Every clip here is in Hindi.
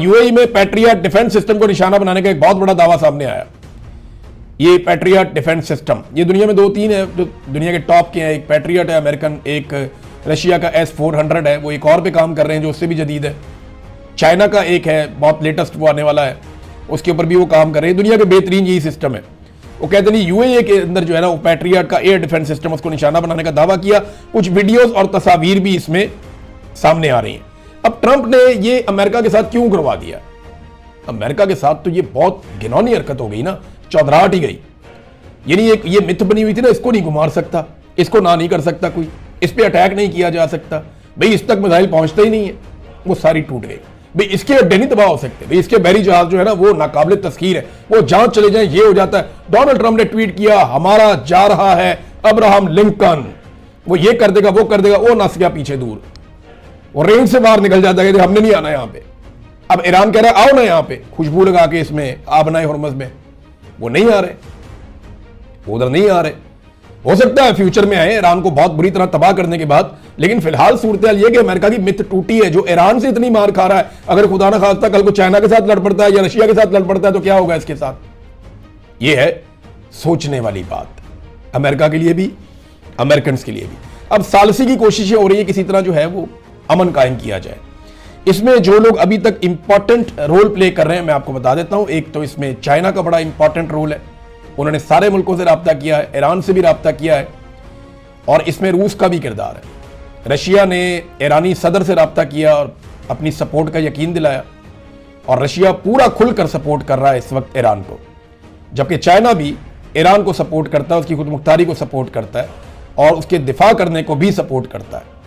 यूएई में पैट्रियट डिफेंस सिस्टम को निशाना बनाने का एक बहुत बड़ा दावा सामने आया। ये पैट्रियट डिफेंस सिस्टम, ये दुनिया में 2-3 है जो दुनिया के टॉप के हैं। एक पैट्रियट है अमेरिकन, एक रशिया का S-400 है, वो एक और पे काम कर रहे हैं जो उससे भी जदीद है। चाइना का एक है बहुत लेटेस्ट, वो आने वाला है, उसके ऊपर भी वो काम कर रहे हैं। दुनिया के बेहतरीन यही सिस्टम है। वो कहते हैं यूएई के अंदर जो है ना वो पैट्रियट का एयर डिफेंस सिस्टम, उसको निशाना बनाने का दावा किया। कुछ वीडियोस और तस्वीर भी इसमें सामने आ रही हैं। अब ट्रंप ने ये अमेरिका के साथ क्यों करवा दिया? अमेरिका के साथ तो ये बहुत घिनौनी हरकत हो गई ना, चौधराहट ही गई। यानी एक ये मिथ बनी हुई थी ना, इसको नहीं गुमार सकता, इसको ना नहीं कर सकता कोई, इस पे अटैक नहीं किया जा सकता, भाई इस तक मिसाइल पहुंचता ही नहीं है, वो सारी टूट गई। भाई इसके अड्डे नहीं तबाह हो सकते, भाई इसके बहरी जहाज जो है ना वो नाकाबिले तस्खीर है, वो जहां चले जाए ये हो जाता है। डोनाल्ड ट्रंप ने ट्वीट किया, हमारा जा रहा है अब्राहम लिंकन, वो ये कर देगा वो कर देगा, वो नस गया पीछे दूर, वो रेंज से बाहर निकल जाता है कि हमने नहीं आना यहां पे। अब ईरान कह रहा है आओ ना यहां पे खुशबू लगा के इसमें आबनाए हुर्मुज़ में, वो नहीं आ रहे, वो उधर नहीं आ रहे। हो सकता है फ्यूचर में आए ईरान को बहुत बुरी तरह तबाह करने के बाद, लेकिन फिलहाल सूरत हाल ये कि अमेरिका की मिथ टूटी है। जो ईरान से इतनी मार खा रहा है, अगर खुदा ना खास्ता कल को चाइना के साथ लड़ पड़ता है या रशिया के साथ लड़ पड़ता है तो क्या होगा इसके साथ? ये है सोचने वाली बात, अमेरिका के लिए भी, अमेरिकन के लिए भी। अब सालसी की कोशिशें हो रही है किसी तरह जो है वो अमन कायम किया जाए। इसमें जो लोग अभी तक इंपॉर्टेंट रोल प्ले कर रहे हैं मैं आपको बता देता हूं। एक तो इसमें चाइना का बड़ा इंपॉर्टेंट रोल है, उन्होंने सारे मुल्कों से राब्ता किया है, ईरान से भी राब्ता किया है, और इसमें रूस का भी किरदार है। रशिया ने ईरानी सदर से राब्ता किया और अपनी सपोर्ट का यकीन दिलाया, और रशिया पूरा खुलकर सपोर्ट कर रहा है इस वक्त ईरान को, जबकि चाइना भी ईरान को सपोर्ट करता है, उसकी खुदमुख्तारी को सपोर्ट करता है और उसके दिफा करने को भी सपोर्ट करता है।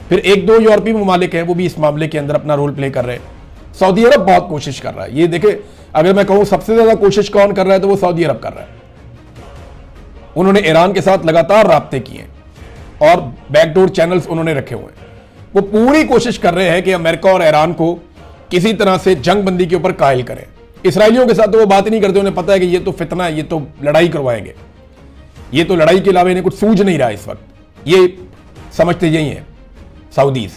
फिर 1-2 यूरोपीय ममालिक हैं वो भी इस मामले के अंदर अपना रोल प्ले कर रहे हैं। सऊदी अरब बहुत कोशिश कर रहा है। ये देखे, अगर मैं कहूं सबसे ज्यादा कोशिश कौन कर रहा है तो वो सऊदी अरब कर रहा है। उन्होंने ईरान के साथ लगातार राब्ते किए और बैकडोर चैनल्स उन्होंने रखे हुए हैं। वो पूरी कोशिश कर रहे हैं कि अमेरिका और ईरान को किसी तरह से जंग बंदी के ऊपर कायल करें। इसराइलियों के साथ तो वो बात ही नहीं करते, उन्हें पता है कि ये तो फितना है, ये तो लड़ाई करवाएंगे, ये तो लड़ाई के अलावा इन्हें कुछ सूझ नहीं रहा इस वक्त, ये समझते यही है सऊदीज।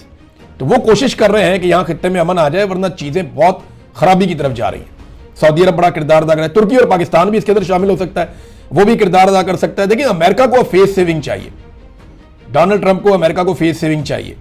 तो वो कोशिश कर रहे हैं कि यहां खित्ते में अमन आ जाए, वरना चीजें बहुत खराबी की तरफ जा रही हैं। सऊदी अरब बड़ा किरदार अदा कर रहा है, तुर्की और पाकिस्तान भी इसके अंदर शामिल हो सकता है, वो भी किरदार अदा कर सकता है। देखिए अमेरिका को फेस सेविंग चाहिए, डोनाल्ड ट्रंप को अमेरिका को फेस सेविंग चाहिए।